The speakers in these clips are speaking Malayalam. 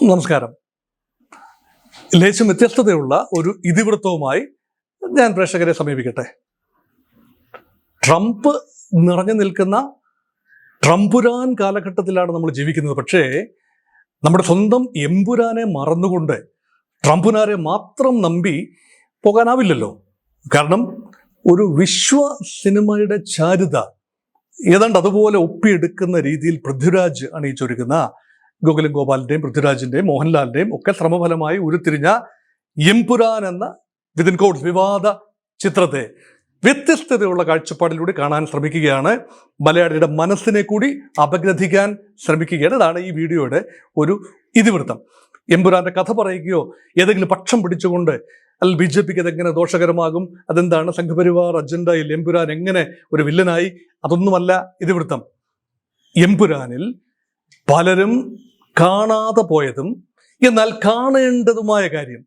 നമസ്കാരം. ലേശം വ്യത്യസ്തതയുള്ള ഒരു ഇതിവൃത്തവുമായി ഞാൻ പ്രേക്ഷകരെ സമീപിക്കട്ടെ. ട്രംപ് നിറഞ്ഞു നിൽക്കുന്ന ട്രംപുരാൻ കാലഘട്ടത്തിലാണ് നമ്മൾ ജീവിക്കുന്നത്. പക്ഷേ നമ്മുടെ സ്വന്തം എമ്പുരാനെ മറന്നുകൊണ്ട് ട്രംപുനാരെ മാത്രം നമ്പി പോകാനാവില്ലല്ലോ. കാരണം ഒരു വിശ്വ സിനിമയുടെ ചാരുത ഏതാണ്ട് അതുപോലെ ഒപ്പിയെടുക്കുന്ന രീതിയിൽ പൃഥ്വിരാജ് അണിയിച്ചൊരുക്കുന്ന ഗോകുലം ഗോപാലിന്റെയും പൃഥ്വിരാജിന്റെയും മോഹൻലാലിന്റെയും ഒക്കെ ശ്രമഫലമായി ഉരുത്തിരിഞ്ഞ എമ്പുരാൻ എന്ന വിതിൻ കോട്സ് വിവാദ ചിത്രത്തെ വ്യത്യസ്തതയുള്ള കാഴ്ചപ്പാടിലൂടെ കാണാൻ ശ്രമിക്കുകയാണ്. മലയാളിയുടെ മനസ്സിനെ കൂടി അപഗ്രഥിക്കാൻ ശ്രമിക്കുകയാണ്. ഇതാണ് ഈ വീഡിയോയുടെ ഒരു ഇതിവൃത്തം. എമ്പുരാന്റെ കഥ പറയുകയോ ഏതെങ്കിലും പക്ഷം പിടിച്ചുകൊണ്ട് അല്ല ബി ജെ പിക്ക് അതെങ്ങനെ ദോഷകരമാകും, അതെന്താണ് സംഘപരിവാർ അജണ്ടയിൽ എമ്പുരാൻ എങ്ങനെ ഒരു വില്ലനായി, അതൊന്നുമല്ല ഇതിവൃത്തം. എമ്പുരാനിൽ പലരും കാണാതെ പോയതും എന്നാൽ കാണേണ്ടതുമായ കാര്യം,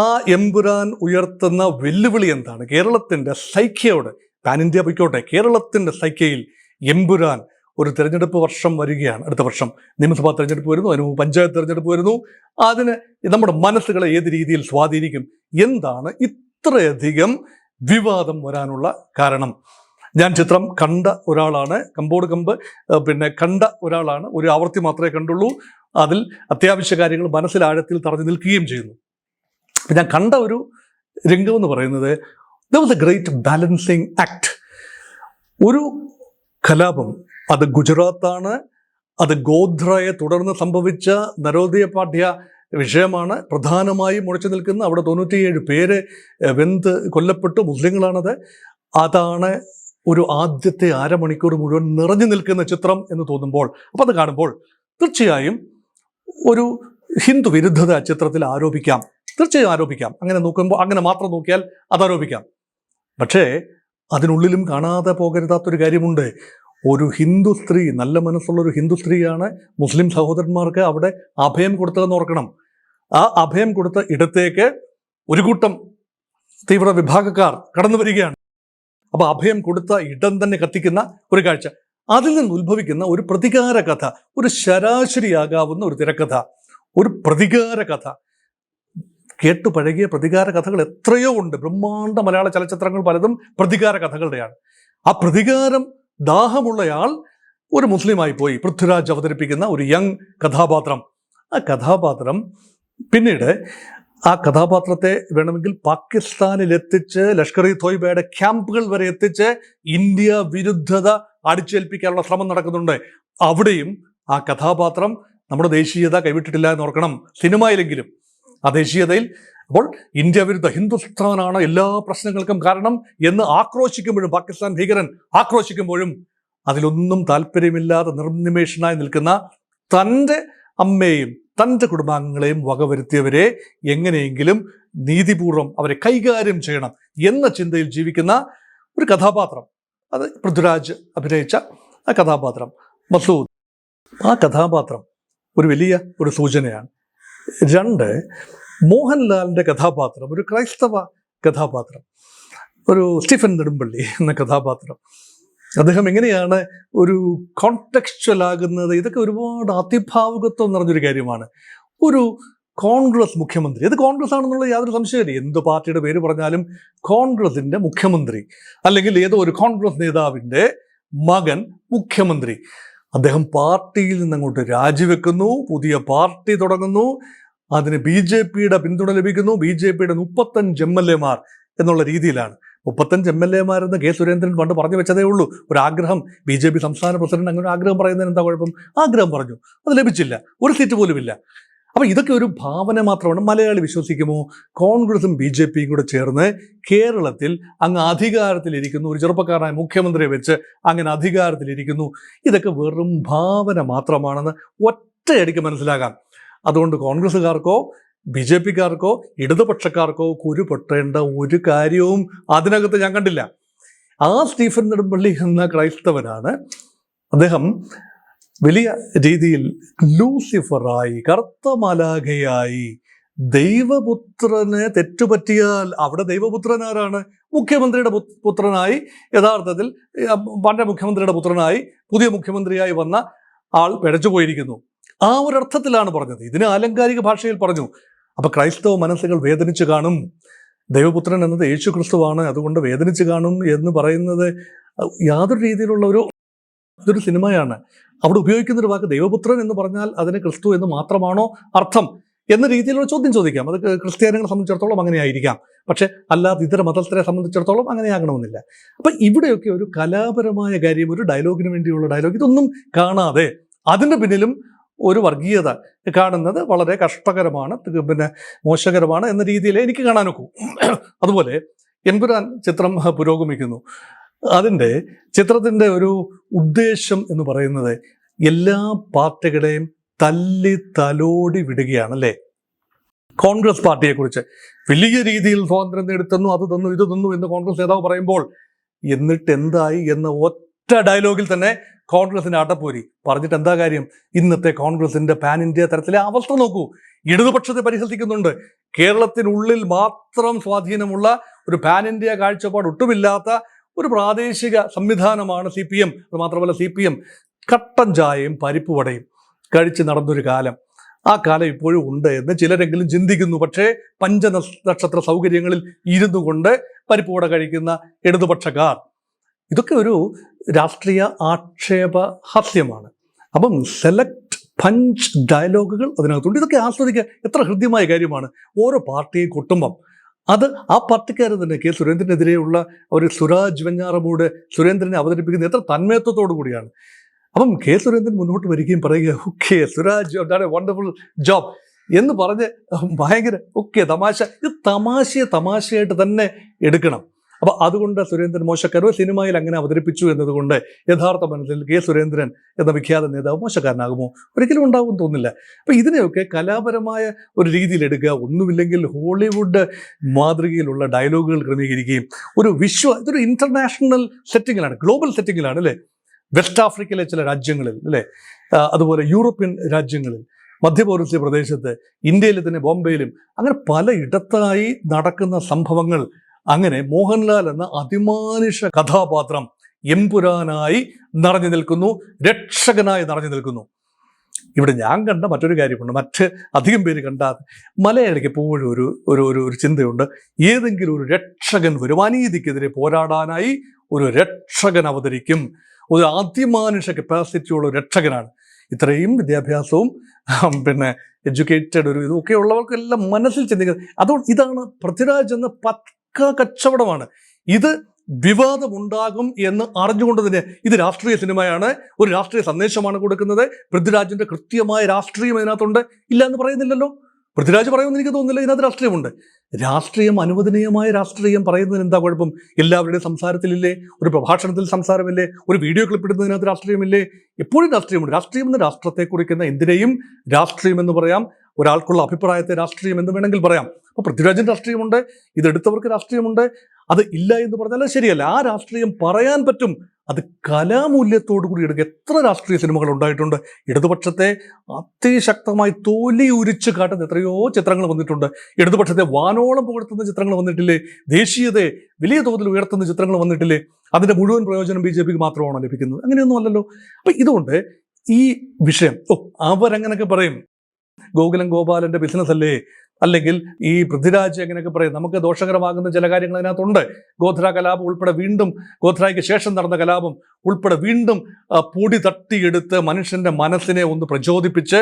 ആ എമ്പുരാൻ ഉയർത്തുന്ന വെല്ലുവിളി എന്താണ്? കേരളത്തിന്റെ സൈക്യയോട്, പാൻ ഇന്ത്യ പൊയ്ക്കോട്ടെ, കേരളത്തിന്റെ സൈക്യയിൽ എമ്പുരാൻ ഒരു തെരഞ്ഞെടുപ്പ് വർഷം വരികയാണ്. അടുത്ത വർഷം നിയമസഭാ തെരഞ്ഞെടുപ്പ് വരുന്നു, അതിന് മുമ്പ് പഞ്ചായത്ത് തെരഞ്ഞെടുപ്പ് വരുന്നു. അതിന് നമ്മുടെ മനസ്സുകളെ ഏത് രീതിയിൽ സ്വാധീനിക്കും? എന്താണ് ഇത്രയധികം വിവാദം വരാനുള്ള കാരണം? ഞാൻ ചിത്രം കണ്ട ഒരാളാണ്, കമ്പോട് കമ്പ് കണ്ട ഒരാളാണ്. ഒരു ആവർത്തി മാത്രമേ കണ്ടുള്ളൂ. അതിൽ അത്യാവശ്യ കാര്യങ്ങൾ മനസ്സിൽ ആഴത്തിൽ തറഞ്ഞു നിൽക്കുകയും ചെയ്യുന്നു. ഞാൻ കണ്ട ഒരു രംഗം എന്ന് പറയുന്നത് there was a great balancing act. ഒരു കലാപം, അത് ഗുജറാത്താണ്, അത് ഗോധ്രയെ തുടർന്ന് സംഭവിച്ച നരോദയ പാഠ്യ വിഷയമാണ് പ്രധാനമായും മുഴച്ചു നിൽക്കുന്ന. അവിടെ 97 പേര് വെന്ത് കൊല്ലപ്പെട്ടു, മുസ്ലിങ്ങളാണത്. അതാണ് ഒരു ആദ്യത്തെ അരമണിക്കൂർ മുഴുവൻ നിറഞ്ഞു നിൽക്കുന്ന ചിത്രം എന്ന് തോന്നുമ്പോൾ, അപ്പം അത് കാണുമ്പോൾ തീർച്ചയായും ഒരു ഹിന്ദു വിരുദ്ധത ചിത്രത്തിൽ ആരോപിക്കാം, തീർച്ചയായും ആരോപിക്കാം. അങ്ങനെ നോക്കുമ്പോൾ, അങ്ങനെ മാത്രം നോക്കിയാൽ അത് ആരോപിക്കാം. പക്ഷേ അതിനുള്ളിലും കാണാതെ പോകരുതാത്തൊരു കാര്യമുണ്ട്. ഒരു ഹിന്ദു സ്ത്രീ, നല്ല മനസ്സുള്ള ഒരു ഹിന്ദു സ്ത്രീയാണ് മുസ്ലിം സഹോദരന്മാർക്ക് അവിടെ അഭയം കൊടുത്തതെന്ന് ഓർക്കണം. ആ അഭയം കൊടുത്ത ഇടത്തേക്ക് ഒരു കൂട്ടം തീവ്ര വിഭാഗക്കാർ കടന്നു വരികയാണ്. അപ്പൊ അഭയം കൊടുത്ത ഇടം തന്നെ കത്തിക്കുന്ന ഒരു കാഴ്ച, അതിൽ നിന്ന് ഉത്ഭവിക്കുന്ന ഒരു പ്രതികാര കഥ, ഒരു ശരാശരിയാകാവുന്ന ഒരു തിരക്കഥ, ഒരു പ്രതികാര കഥ. കേട്ടു പഴകിയ പ്രതികാര കഥകൾ എത്രയോ ഉണ്ട്. ബ്രഹ്മാണ്ഡ മലയാള ചലച്ചിത്രങ്ങൾ പലതും പ്രതികാര കഥകളുടെയാണ്. ആ പ്രതികാരം ദാഹമുള്ളയാൾ ഒരു മുസ്ലിമായി പോയി പൃഥ്വിരാജ് അവതരിപ്പിക്കുന്ന ഒരു യങ് കഥാപാത്രം. ആ കഥാപാത്രം പിന്നീട് ആ കഥാപാത്രത്തെ വേണമെങ്കിൽ പാകിസ്ഥാനിൽ എത്തിച്ച്, ലഷ്കർ ഇ തോയ്ബയുടെ ക്യാമ്പുകൾ വരെ എത്തിച്ച് ഇന്ത്യ വിരുദ്ധത അടിച്ചേൽപ്പിക്കാനുള്ള ശ്രമം നടക്കുന്നുണ്ട്. അവിടെയും ആ കഥാപാത്രം നമ്മുടെ ദേശീയത കൈവിട്ടിട്ടില്ല എന്ന് ഓർക്കണം, സിനിമയിലെങ്കിലും ആ ദേശീയതയിൽ. അപ്പോൾ ഇന്ത്യ വിരുദ്ധ, ഹിന്ദുസ്ഥാനാണ് എല്ലാ പ്രശ്നങ്ങൾക്കും കാരണം എന്ന് ആക്രോശിക്കുമ്പോഴും, പാകിസ്ഥാൻ ഭീകരൻ ആക്രോശിക്കുമ്പോഴും അതിലൊന്നും താല്പര്യമില്ലാതെ നിർനിമേഷനായി നിൽക്കുന്ന തൻ്റെ അമ്മയെയും തൻ്റെ കുടുംബാംഗങ്ങളെയും വകവരുത്തിയവരെ എങ്ങനെയെങ്കിലും നീതിപൂർവം അവരെ കൈകാര്യം ചെയ്യണം എന്ന ചിന്തയിൽ ജീവിക്കുന്ന ഒരു കഥാപാത്രം. അത് പൃഥ്വിരാജ് അഭിനയിച്ച ആ കഥാപാത്രം മസൂദ്. ആ കഥാപാത്രം ഒരു വലിയ ഒരു സൂചനയാണ്. 2, മോഹൻലാലിൻ്റെ കഥാപാത്രം ഒരു ക്രൈസ്തവ കഥാപാത്രം, ഒരു സ്റ്റീഫൻ നെടുമ്പള്ളി എന്ന കഥാപാത്രം. അദ്ദേഹം എങ്ങനെയാണ് ഒരു കോണ്ടെക്സ്ച്വൽ ആകുന്നത്? ഇതൊക്കെ ഒരുപാട് അതിഭാവുകത്വം നിറഞ്ഞൊരു കാര്യമാണ്. ഒരു കോൺഗ്രസ് മുഖ്യമന്ത്രി, അത് കോൺഗ്രസ് ആണെന്നുള്ള യാതൊരു സംശയമില്ല. എന്ത് പാർട്ടിയുടെ പേര് പറഞ്ഞാലും കോൺഗ്രസിൻ്റെ മുഖ്യമന്ത്രി, അല്ലെങ്കിൽ ഏതോ ഒരു കോൺഗ്രസ് നേതാവിൻ്റെ മകൻ മുഖ്യമന്ത്രി. അദ്ദേഹം പാർട്ടിയിൽ നിന്നങ്ങോട്ട് രാജിവെക്കുന്നു, പുതിയ പാർട്ടി തുടങ്ങുന്നു, അതിന് BJPയുടെ പിന്തുണ ലഭിക്കുന്നു. BJPയുടെ 35 MLA-മാർ എന്നുള്ള രീതിയിലാണ്. 35 MLA-മാരെന്ന് കെ സുരേന്ദ്രൻ പണ്ട് പറഞ്ഞു വെച്ചതേ ഉള്ളൂ. ഒരാഗ്രഹം, BJP സംസ്ഥാന പ്രസിഡന്റ് അങ്ങനെ ആഗ്രഹം പറയുന്നതിന് എന്താ കുഴപ്പം? ആഗ്രഹം പറഞ്ഞു, അത് ലഭിച്ചില്ല, ഒരു സീറ്റ് പോലും ഇല്ല. അപ്പൊ ഇതൊക്കെ ഒരു ഭാവന മാത്രമാണ്. മലയാളി വിശ്വസിക്കുമോ? കോൺഗ്രസും BJPയും കൂടെ ചേർന്ന് കേരളത്തിൽ അങ്ങ് അധികാരത്തിലിരിക്കുന്നു, ഒരു ചെറുപ്പക്കാരനായ മുഖ്യമന്ത്രിയെ വെച്ച് അങ്ങനെ അധികാരത്തിലിരിക്കുന്നു. ഇതൊക്കെ വെറും ഭാവന മാത്രമാണെന്ന് ഒറ്റയടിക്ക് മനസ്സിലാകാം. അതുകൊണ്ട് കോൺഗ്രസ്സുകാർക്കോ BJPക്കാർക്കോ ഇടതുപക്ഷക്കാർക്കോ കുരുപൊട്ടേണ്ട ഒരു കാര്യവും അതിനകത്ത് ഞാൻ കണ്ടില്ല. ആ സ്റ്റീഫൻ നെടുമ്പള്ളി എന്ന ക്രൈസ്തവനാണ്. അദ്ദേഹം വലിയ രീതിയിൽ ലൂസിഫറായി, കറുത്ത മാലാഖയായി, ദൈവപുത്രന് തെറ്റുപറ്റിയാൽ അവിടെ ദൈവപുത്രൻ ആരാണ്? മുഖ്യമന്ത്രിയുടെ പുത്രനായി, യഥാർത്ഥത്തിൽ പണ്ട് മുഖ്യമന്ത്രിയുടെ പുത്രനായി പുതിയ മുഖ്യമന്ത്രിയായി വന്ന ആൾ പിഴച്ചു പോയിരിക്കുന്നു. ആ ഒരർത്ഥത്തിലാണ് പറഞ്ഞത്. ഇതിന് ആലങ്കാരിക ഭാഷയിൽ പറഞ്ഞു. അപ്പൊ ക്രൈസ്തവ മനസ്സുകൾ വേദനിച്ചു കാണും. ദൈവപുത്രൻ എന്നത് യേശു ക്രിസ്തുവാണ്, അതുകൊണ്ട് വേദനിച്ചു കാണും എന്ന് പറയുന്നത് യാതൊരു രീതിയിലുള്ള ഇതൊരു സിനിമയാണ്. അവിടെ ഉപയോഗിക്കുന്ന ഒരു വാക്ക് ദൈവപുത്രൻ എന്ന് പറഞ്ഞാൽ അതിന് ക്രിസ്തു എന്ന് മാത്രമാണോ അർത്ഥം എന്ന രീതിയിലുള്ള ചോദ്യം ചോദിക്കാം. അത് ക്രിസ്ത്യാനികളെ സംബന്ധിച്ചിടത്തോളം അങ്ങനെ ആയിരിക്കാം, പക്ഷെ അല്ലാതെ ഇതര മതസ്ഥരെ സംബന്ധിച്ചിടത്തോളം അങ്ങനെ ആകണമെന്നില്ല. അപ്പം ഇവിടെയൊക്കെ ഒരു കലാപരമായ കാര്യം, ഒരു ഡയലോഗിന് വേണ്ടിയുള്ള ഡയലോഗ്, ഇതൊന്നും കാണാതെ അതിൻ്റെ പിന്നിലും ഒരു വർഗീയത കാണുന്നത് വളരെ കഷ്ടകരമാണ്, മോശകരമാണ് എന്ന രീതിയിൽ എനിക്ക് കാണാനൊക്കൂ. അതുപോലെ എമ്പുരാൻ ചിത്രം പുരോഗമിക്കുന്നു. അതിൻ്റെ ചിത്രത്തിൻ്റെ ഒരു ഉദ്ദേശം എന്ന് പറയുന്നത് എല്ലാ പാർട്ടികളെയും തലോടി വിടുകയാണ്, അല്ലേ? കോൺഗ്രസ് പാർട്ടിയെക്കുറിച്ച് വലിയ രീതിയിൽ സ്വാതന്ത്ര്യം നേടിത്തന്നു, അത് തന്നു, ഇത് തന്നു എന്ന് കോൺഗ്രസ് നേതാവ് പറയുമ്പോൾ എന്നിട്ട് എന്തായി എന്ന ഒറ്റ ഡയലോഗിൽ തന്നെ കോൺഗ്രസിന്റെ അടപ്പൂരി പറഞ്ഞിട്ട് എന്താ കാര്യം? ഇന്നത്തെ കോൺഗ്രസിന്റെ പാൻ ഇന്ത്യ തരത്തിലെ അവസ്ഥ നോക്കൂ. ഇടതുപക്ഷത്തെ പരിഹസിക്കുന്നുണ്ട്. കേരളത്തിനുള്ളിൽ മാത്രം സ്വാധീനമുള്ള ഒരു പാൻ ഇന്ത്യ കാഴ്ചപ്പാട് ഒട്ടുമില്ലാത്ത ഒരു പ്രാദേശിക സംവിധാനമാണ് CPM. അത് മാത്രമല്ല CPM കട്ടൻ ചായയും പരിപ്പ് വടയും കഴിച്ച് നടന്നൊരു കാലം, ആ കാലം ഇപ്പോഴും ഉണ്ട് എന്ന് ചിലരെങ്കിലും ചിന്തിക്കുന്നു. പക്ഷേ പഞ്ചനക്ഷത്ര സൗകര്യങ്ങളിൽ ഇരുന്നു കൊണ്ട് പരിപ്പ് വട കഴിക്കുന്ന ഇടതുപക്ഷക്കാർ, ഇതൊക്കെ ഒരു രാഷ്ട്രീയ ആക്ഷേപഹാസ്യമാണ്. അപ്പം സെലക്ട് പഞ്ച് ഡയലോഗുകൾ അതിനകത്തുണ്ട്. ഇതൊക്കെ ആസ്വദിക്കുക എത്ര ഹൃദ്യമായ കാര്യമാണ്. ഓരോ പാർട്ടിയെ കൊട്ടുമ്പം അത് ആ പാർട്ടിക്കാർ തന്നെ കെ സുരേന്ദ്രനെതിരെയുള്ള ഒരു സുരാജ് വെഞ്ഞാറമൂട് സുരേന്ദ്രനെ അവതരിപ്പിക്കുന്ന എത്ര തന്മയത്വത്തോടു കൂടിയാണ്. അപ്പം കെ സുരേന്ദ്രൻ മുന്നോട്ട് വരികയും പറയുക, okay Suraj done A wonderful job എന്ന് പറഞ്ഞ് ഭയങ്കര ഓക്കെ തമാശ. ഇത് തമാശയായിട്ട് തന്നെ എടുക്കണം. അപ്പം അതുകൊണ്ട് സുരേന്ദ്രൻ മോശക്കാരോ സിനിമയിൽ അങ്ങനെ അവതരിപ്പിച്ചു എന്നതുകൊണ്ട് യഥാർത്ഥ മനസ്സിൽ കെ സുരേന്ദ്രൻ എന്ന വിഖ്യാത നേതാവ് മോശക്കാരനാകുമോ? ഒരിക്കലും ഉണ്ടാകും തോന്നില്ല. അപ്പം ഇതിനെയൊക്കെ കലാപരമായ ഒരു രീതിയിൽ എടുക്കുക, ഒന്നുമില്ലെങ്കിൽ ഹോളിവുഡ് മാതൃകയിലുള്ള ഡയലോഗുകൾ ക്രമീകരിക്കുകയും ഇതൊരു ഇന്റർനാഷണൽ സെറ്റിങ്ങിലാണ്, ഗ്ലോബൽ സെറ്റിങ്ങിലാണ്, അല്ലേ? വെസ്റ്റ് ആഫ്രിക്കയിലെ ചില രാജ്യങ്ങളിൽ, അല്ലേ, അതുപോലെ യൂറോപ്യൻ രാജ്യങ്ങളിൽ, മധ്യപൗരസ്ത്യ പ്രദേശത്ത്, ഇന്ത്യയിലെ തന്നെ ബോംബെയിലും, അങ്ങനെ പലയിടത്തായി നടക്കുന്ന സംഭവങ്ങൾ. അങ്ങനെ മോഹൻലാൽ എന്ന അതിമാനുഷ കഥാപാത്രം എമ്പുരാനായി നിറഞ്ഞു നിൽക്കുന്നു, രക്ഷകനായി നിറഞ്ഞു നിൽക്കുന്നു. ഇവിടെ ഞാൻ കണ്ട മറ്റൊരു കാര്യമുണ്ട്, അധികം പേര് കണ്ടാൽ മലയാളിക്ക് എപ്പോഴും ഒരു ചിന്തയുണ്ട്. ഏതെങ്കിലും ഒരു രക്ഷകൻ വരും, അനീതിക്കെതിരെ പോരാടാനായി ഒരു രക്ഷകൻ അവതരിക്കും. ഒരു അതിമാനുഷ കപ്പാസിറ്റിയുള്ള ഒരു രക്ഷകനാണ്. ഇത്രയും വിദ്യാഭ്യാസവും എഡ്യൂക്കേറ്റഡ് ഇതൊക്കെ ഉള്ളവർക്കെല്ലാം മനസ്സിൽ ചിന്തിക്കുന്നത്. അതുകൊണ്ട് ഇതാണ് പൃഥ്വിരാജ് എന്ന കച്ചവടമാണ്. ഇത് വിവാദമുണ്ടാകും എന്ന് അറിഞ്ഞുകൊണ്ട് തന്നെ ഇത് രാഷ്ട്രീയ സിനിമയാണ്, ഒരു രാഷ്ട്രീയ സന്ദേശമാണ് കൊടുക്കുന്നത്. പൃഥ്വിരാജിന്റെ കൃത്യമായ രാഷ്ട്രീയം ഇതിനകത്തുണ്ട്, ഇല്ല എന്ന് പറയുന്നില്ലല്ലോ. പൃഥ്വിരാജ് പറയുമെന്ന് എനിക്ക് തോന്നുന്നില്ല. ഇതിനകത്ത് രാഷ്ട്രീയമുണ്ട്. രാഷ്ട്രീയം, അനുവദനീയമായ രാഷ്ട്രീയം പറയുന്നതിന് എന്താ കുഴപ്പം? എല്ലാവരുടെയും സംസാരത്തിലില്ലേ? ഒരു പ്രഭാഷണത്തിൽ സംസാരമില്ലേ? ഒരു വീഡിയോ ക്ലിപ്പ് ഇടുന്നതിനകത്ത് രാഷ്ട്രീയമില്ലേ? എപ്പോഴും രാഷ്ട്രീയമുണ്ട്. രാഷ്ട്രീയം എന്ന രാഷ്ട്രത്തെ കുറിക്കുന്ന എന്തിനേയും രാഷ്ട്രീയം എന്ന് പറയാം. ഒരാൾക്കുള്ള അഭിപ്രായത്തെ രാഷ്ട്രീയം എന്ന് വേണമെങ്കിൽ പറയാം. അപ്പോൾ പൃഥ്വിരാജിന് രാഷ്ട്രീയമുണ്ട്, ഇതെടുത്തവർക്ക് രാഷ്ട്രീയമുണ്ട്. അത് ഇല്ല എന്ന് പറഞ്ഞാൽ അത് ശരിയല്ല. ആ രാഷ്ട്രീയം പറയാൻ പറ്റും. അത് കലാമൂല്യത്തോടു കൂടി എടുക്കുക. എത്ര രാഷ്ട്രീയ സിനിമകൾ ഉണ്ടായിട്ടുണ്ട്. ഇടതുപക്ഷത്തെ അതിശക്തമായി തൊലി ഉരിച്ച് കാട്ടുന്ന എത്രയോ ചിത്രങ്ങൾ വന്നിട്ടുണ്ട്. ഇടതുപക്ഷത്തെ വാനോളം പുകഴ്ത്തുന്ന ചിത്രങ്ങൾ വന്നിട്ടില്ലേ? ദേശീയതയെ വലിയ തോതിൽ ഉയർത്തുന്ന ചിത്രങ്ങൾ വന്നിട്ടില്ലേ? അതിൻ്റെ മുഴുവൻ പ്രയോജനം BJPക്ക് മാത്രമാണോ ലഭിക്കുന്നത്? അങ്ങനെയൊന്നും അല്ലല്ലോ. അപ്പം ഇതുകൊണ്ട് ഈ വിഷയം അവരങ്ങനെയൊക്കെ പറയും, ഗോകുലം ഗോപാലൻ്റെ ബിസിനസ് അല്ലേ, അല്ലെങ്കിൽ ഈ പൃഥ്വിരാജ് എങ്ങനെയൊക്കെ പറയും, നമുക്ക് ദോഷകരമാകുന്ന ചില കാര്യങ്ങൾ അതിനകത്തുണ്ട്. ഗോധ്ര കലാപം ഉൾപ്പെടെ വീണ്ടും, ഗോധ്രയ്ക്ക് ശേഷം നടന്ന കലാപം ഉൾപ്പെടെ വീണ്ടും പൊടി തട്ടിയെടുത്ത് മനുഷ്യന്റെ മനസ്സിനെ ഒന്ന് പ്രചോദിപ്പിച്ച്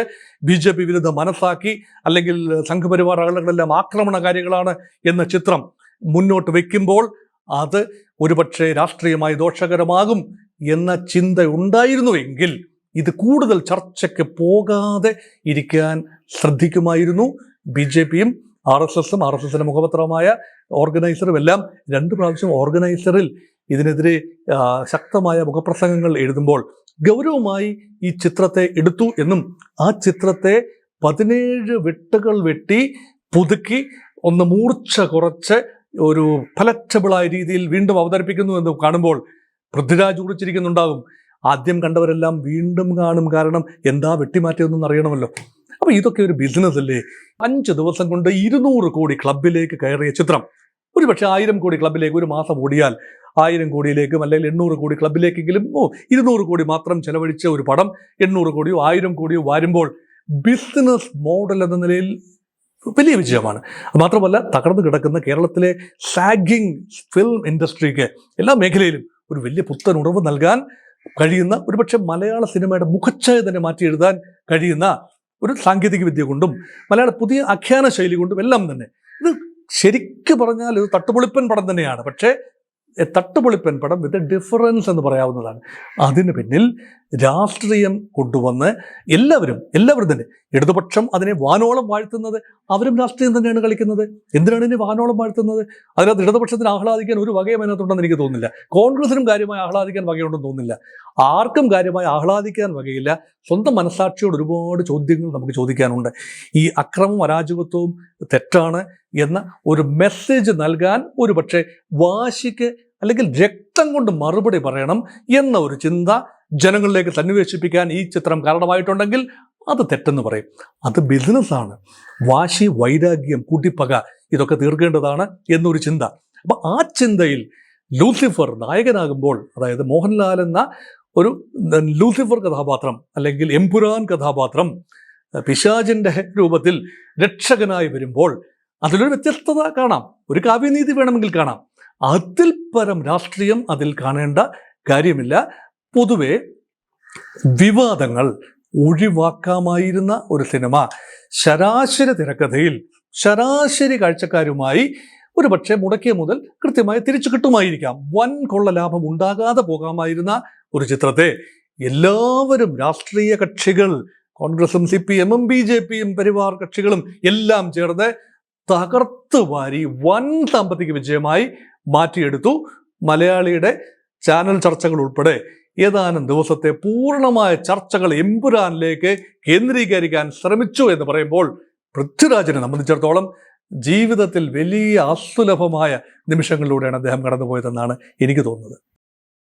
BJP വിരുദ്ധ മനസ്സാക്കി, അല്ലെങ്കിൽ സംഘപരിവാർ ആളുകളെല്ലാം ആക്രമണകാരികളാണ് എന്ന ചിത്രം മുന്നോട്ട് വയ്ക്കുമ്പോൾ അത് ഒരുപക്ഷെ രാഷ്ട്രീയമായി ദോഷകരമാകും എന്ന ചിന്ത ഉണ്ടായിരുന്നുവെങ്കിൽ ഇത് കൂടുതൽ ചർച്ചയ്ക്ക് പോകാതെ ഇരിക്കാൻ ശ്രദ്ധിക്കുമായിരുന്നു. BJPയും RSSും RSSന്റെ മുഖപത്രമായ ഓർഗനൈസറും എല്ലാം 2 പ്രാവശ്യം ഓർഗനൈസറിൽ ഇതിനെതിരെ ശക്തമായ മുഖപ്രസംഗങ്ങൾ എഴുതുമ്പോൾ ഗൗരവമായി ഈ ചിത്രത്തെ എടുത്തു എന്നും ആ ചിത്രത്തെ 17 വെട്ടുകൾ വെട്ടി പുതുക്കി ഒന്ന് മൂർച്ച കുറച്ച് ഒരു പലറ്റബിളായ രീതിയിൽ വീണ്ടും അവതരിപ്പിക്കുന്നു എന്ന് കാണുമ്പോൾ പൃഥ്വിരാജ് കുറിച്ചിരിക്കുന്നുണ്ടാകും. ആദ്യം കണ്ടവരെല്ലാം വീണ്ടും കാണും. കാരണം എന്താ വെട്ടിമാറ്റിയതെന്നൊന്നും അറിയണമല്ലോ. അപ്പോൾ ഇതൊക്കെ ഒരു ബിസിനസ് അല്ലേ? 5 ദിവസം കൊണ്ട് 200 കോടി ക്ലബിലേക്ക് കയറിയ ചിത്രം, ഒരുപക്ഷെ 1000 കോടി ക്ലബിലേക്ക് ഒരു മാസം ഓടിയാൽ 1000 കോടിയിലേക്കും അല്ലെങ്കിൽ 800 കോടി ക്ലബിലേക്കെങ്കിലും 200 കോടി മാത്രം ചെലവഴിച്ച ഒരു പടം 800 കോടിയോ 1000 കോടിയോ വരുമ്പോൾ ബിസിനസ് മോഡൽ എന്ന നിലയിൽ വലിയ വിജയമാണ്. മാത്രമല്ല, തകർന്നു കിടക്കുന്ന കേരളത്തിലെ സാഗിങ് ഫിലിം ഇൻഡസ്ട്രിക്ക് എല്ലാ മേഖലയിലും ഒരു വലിയ പുത്തൻ ഉണർവ് നൽകാൻ കഴിയുന്ന, ഒരുപക്ഷെ മലയാള സിനിമയുടെ മുഖച്ഛായ തന്നെ മാറ്റി എഴുതാൻ കഴിയുന്ന ഒരു സാങ്കേതിക വിദ്യ കൊണ്ടും മലയാള പുതിയ ആഖ്യാന ശൈലി കൊണ്ടും എല്ലാം തന്നെ ഇത് ശരിക്കും പറഞ്ഞാൽ ഇത് തട്ടുപൊളിപ്പൻ പടം തന്നെയാണ്. പക്ഷേ തട്ടുപൊളിപ്പൻ പടം വിത്ത് ഡിഫറൻസ് എന്ന് പറയാവുന്നതാണ്. അതിന് പിന്നിൽ രാഷ്ട്രീയം കൊണ്ടുവന്ന് എല്ലാവരും തന്നെ, ഇടതുപക്ഷം അതിനെ വാനോളം വാഴ്ത്തുന്നത്, അവരും രാഷ്ട്രീയം തന്നെയാണ് കളിക്കുന്നത്. എന്തിനാണ് ഇതിനെ വാനോളം വാഴ്ത്തുന്നത്? അതിനകത്ത് ഇടതുപക്ഷത്തിന് ആഹ്ലാദിക്കാൻ ഒരു വകയും അതിനകത്തുണ്ടെന്ന് എനിക്ക് തോന്നുന്നില്ല. കോൺഗ്രസിനും കാര്യമായി ആഹ്ലാദിക്കാൻ വകയുണ്ടെന്ന് തോന്നുന്നില്ല. ആർക്കും കാര്യമായി ആഹ്ലാദിക്കാൻ വകയില്ല. സ്വന്തം മനസാക്ഷിയോട് ഒരുപാട് ചോദ്യങ്ങൾ നമുക്ക് ചോദിക്കാനുണ്ട്. ഈ അക്രമവും അരാജകത്വവും തെറ്റാണ് എന്ന ഒരു മെസ്സേജ് നൽകാൻ ഒരു പക്ഷേ വാശിക്ക് അല്ലെങ്കിൽ രക്തം കൊണ്ട് മറുപടി പറയണം എന്ന ഒരു ചിന്ത ജനങ്ങളിലേക്ക് സന്നിവേശിപ്പിക്കാൻ ഈ ചിത്രം കാരണമായിട്ടുണ്ടെങ്കിൽ അത് തെറ്റെന്ന് പറയും. അത് ബിസിനസ്സാണ്. വാശി, വൈരാഗ്യം, കൂട്ടിപ്പക ഇതൊക്കെ തീർക്കേണ്ടതാണ് എന്നൊരു ചിന്ത. അപ്പം ആ ചിന്തയിൽ ലൂസിഫർ നായകനാകുമ്പോൾ, അതായത് മോഹൻലാൽ എന്ന ഒരു ലൂസിഫർ കഥാപാത്രം അല്ലെങ്കിൽ എമ്പുരാൻ കഥാപാത്രം പിശാചിൻ്റെ രൂപത്തിൽ രക്ഷകനായി വരുമ്പോൾ അതിലൊരു വ്യത്യസ്തത കാണാം, ഒരു കാവ്യനീതി വേണമെങ്കിൽ കാണാം. അതിൽ പരം രാഷ്ട്രീയം അതിൽ കാണേണ്ട കാര്യമില്ല. പൊതുവെ വിവാദങ്ങൾ ഒഴിവാക്കാമായിരുന്ന ഒരു സിനിമ ശരാശരി തിരക്കഥയിൽ ശരാശരി കാഴ്ചക്കാരുമായി ഒരു പക്ഷേ മുടക്കിയ മുതൽ കൃത്യമായി തിരിച്ചു കിട്ടുമായിരിക്കാം. വൻ കൊള്ള ലാഭം ഉണ്ടാകാതെ പോകാമായിരുന്ന ഒരു ചിത്രത്തെ എല്ലാവരും, രാഷ്ട്രീയ കക്ഷികൾ, കോൺഗ്രസും CPM-ഉം BJP-യും പരിവാർ കക്ഷികളും എല്ലാം ചേർന്ന് തകർത്ത് വാരി വൻ സാമ്പത്തിക വിജയമായി മാറ്റിയെടുത്തു. മലയാളിയുടെ ചാനൽ ചർച്ചകൾ ഉൾപ്പെടെ ഏതാനും ദിവസത്തെ പൂർണ്ണമായ ചർച്ചകൾ എമ്പുരാനിലേക്ക് കേന്ദ്രീകരിക്കാൻ ശ്രമിച്ചു എന്ന് പറയുമ്പോൾ പൃഥ്വിരാജിനെ സംബന്ധിച്ചിടത്തോളം ജീവിതത്തിൽ വലിയ അസുലഭമായ നിമിഷങ്ങളിലൂടെയാണ് അദ്ദേഹം കടന്നുപോയതെന്നാണ് എനിക്ക് തോന്നുന്നത്.